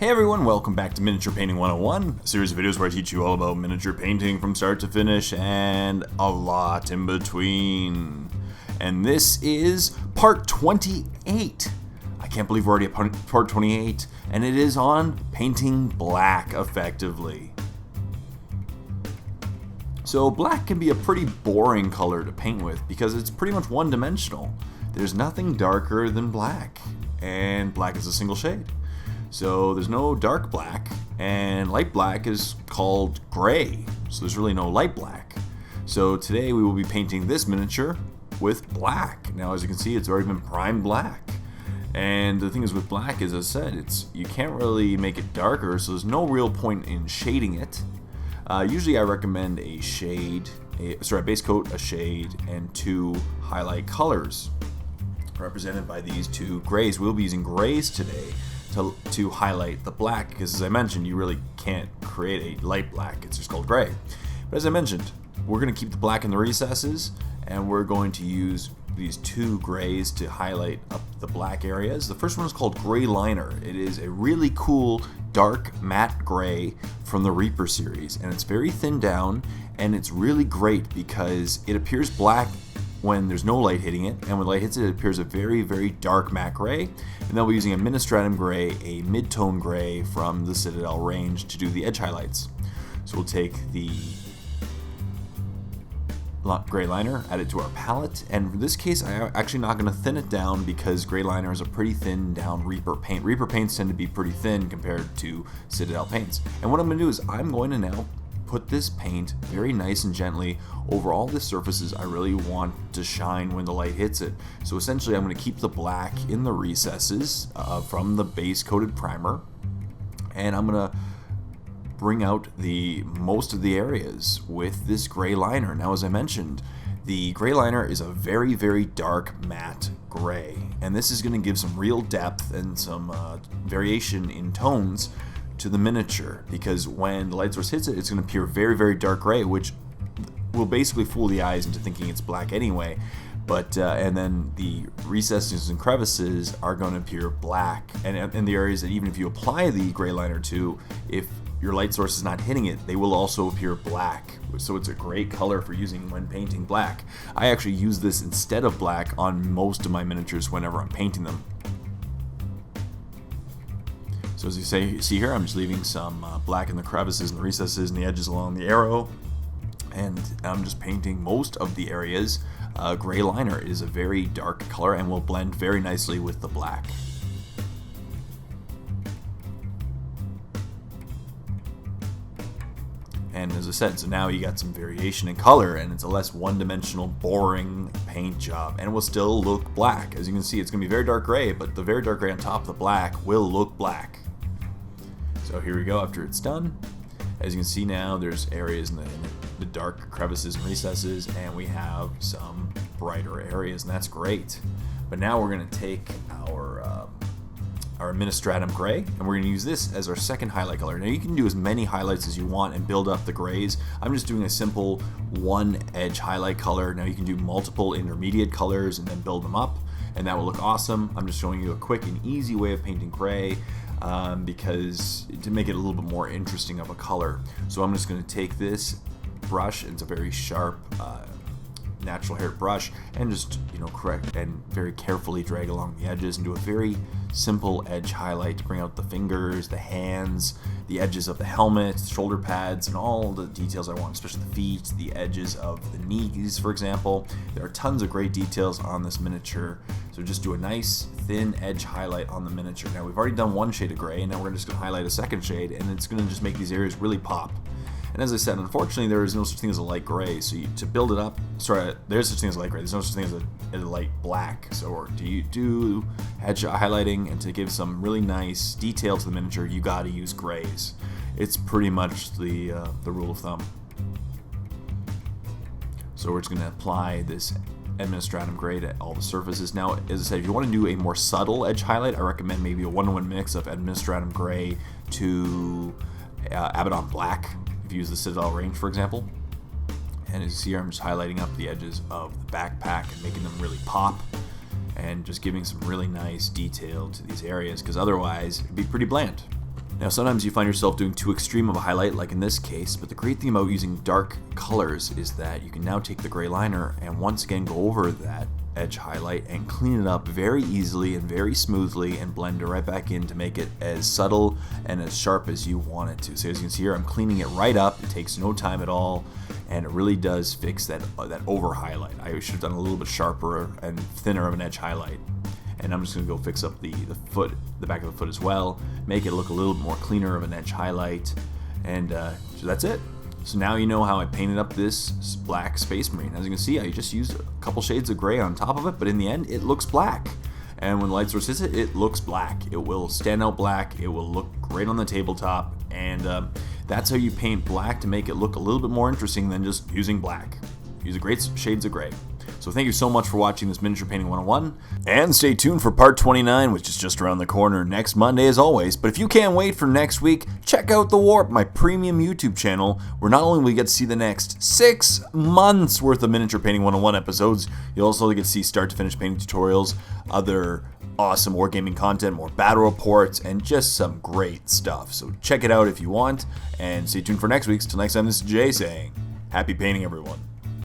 Hey everyone, welcome back to Miniature Painting 101, a series of videos where I teach you all about miniature painting from start to finish and a lot in between. And this is part 28. I can't believe we're already at part 28, and it is on painting black effectively. So black can be a pretty boring color to paint with because it's pretty much one-dimensional. There's nothing darker than black, and black is a single shade. So there's no dark black, and light black is called gray, so there's really no light black. So today we will be painting this miniature with black. Now as you can see, it's already been primed black. And the thing is with black, as I said, you can't really make it darker, so there's no real point in shading it. Usually I recommend a base coat, a shade, and two highlight colors, represented by these two grays. We'll be using grays today to highlight the black, because as I mentioned, you really can't create a light black, it's just called gray. But as I mentioned, we're going to keep the black in the recesses, and we're going to use these two grays to highlight up the black areas. The first one is called Gray Liner. It is a really cool dark matte gray from the Reaper series, and it's very thin down, and it's really great because it appears black when there's no light hitting it, and when light hits it, it appears a very, very dark matte gray. And then we're using a Ministratum gray, a mid-tone gray from the Citadel range to do the edge highlights. So we'll take the gray liner, add it to our palette, and in this case I'm actually not going to thin it down because gray liner is a pretty thin down Reaper paint. Reaper paints tend to be pretty thin compared to Citadel paints. And what I'm going to do is I'm going to now put this paint very nice and gently over all the surfaces I really want to shine when the light hits it. So essentially I'm going to keep the black in the recesses from the base coated primer, and I'm going to bring out most of the areas with this gray liner. Now as I mentioned, the gray liner is a very, very dark matte gray, and this is going to give some real depth and some variation in tones to the miniature, because when the light source hits it, it's going to appear very, very dark gray, which will basically fool the eyes into thinking it's black anyway. But and then the recesses and crevices are going to appear black, and in the areas that even if you apply the gray liner to, if your light source is not hitting it, they will also appear black. So it's a great color for using when painting black. I actually use this instead of black on most of my miniatures whenever I'm painting them. So as you see here, I'm just leaving some black in the crevices and the recesses and the edges along the arrow, and I'm just painting most of the areas. Gray liner is a very dark color and will blend very nicely with the black. And as I said, so now you got some variation in color, and it's a less one-dimensional, boring paint job, and it will still look black. As you can see, it's going to be very dark gray, but the very dark gray on top of the black will look black. So here we go after it's done. As you can see now, there's areas in the dark crevices and recesses, and we have some brighter areas, and that's great. But now we're going to take our Ministratum gray, and we're going to use this as our second highlight color. Now you can do as many highlights as you want and build up the grays. I'm just doing a simple one edge highlight color. Now you can do multiple intermediate colors and then build them up, and that will look awesome. I'm just showing you a quick and easy way of painting gray, because to make it a little bit more interesting of a color. So I'm just going to take this brush, it's a very sharp natural hair brush, and just correct and very carefully drag along the edges and do a very simple edge highlight to bring out the fingers, the hands, the edges of the helmet, shoulder pads, and all the details I want, especially the feet, the edges of the knees, for example. There are tons of great details on this miniature, so just do a nice thin edge highlight on the miniature. Now we've already done one shade of gray, and now we're just going to highlight a second shade, and it's going to just make these areas really pop. And as I said, unfortunately, there is no such thing as a light gray. So to build it up, there's such thing as a light gray. There's no such thing as a light black. So to do edge highlighting and to give some really nice detail to the miniature, you got to use grays. It's pretty much the rule of thumb. So we're just going to apply this Ministratum gray to all the surfaces. Now, as I said, if you want to do a more subtle edge highlight, I recommend maybe a 1-to-1 mix of Ministratum gray to Abaddon black. If you use the Citadel range, for example. And as you see here, I'm just highlighting up the edges of the backpack and making them really pop, and just giving some really nice detail to these areas, because otherwise it'd be pretty bland. Now sometimes you find yourself doing too extreme of a highlight like in this case, but the great thing about using dark colors is that you can now take the gray liner and once again go over that edge highlight and clean it up very easily and very smoothly and blend it right back in to make it as subtle and as sharp as you want it to. So as you can see here, I'm cleaning it right up. It takes no time at all, and it really does fix that over highlight. I should have done a little bit sharper and thinner of an edge highlight. And I'm just going to go fix up the back of the foot as well, make it look a little more cleaner of an edge highlight, and so that's it. So now you know how I painted up this black Space Marine. As you can see, I just used a couple shades of gray on top of it, but in the end, it looks black. And when light source hits it, it looks black. It will stand out black. It will look great on the tabletop, and that's how you paint black to make it look a little bit more interesting than just using black. Use a great shades of gray. So thank you so much for watching this Miniature Painting 101, and stay tuned for part 29, which is just around the corner next Monday as always. But if you can't wait for next week, check out The Warp, my premium YouTube channel, where not only will you get to see the next 6 months worth of Miniature Painting 101 episodes, you'll also get to see start to finish painting tutorials, other awesome wargaming content, more battle reports, and just some great stuff. So check it out if you want, and stay tuned for next week's. Till next time, this is Jay saying, happy painting everyone.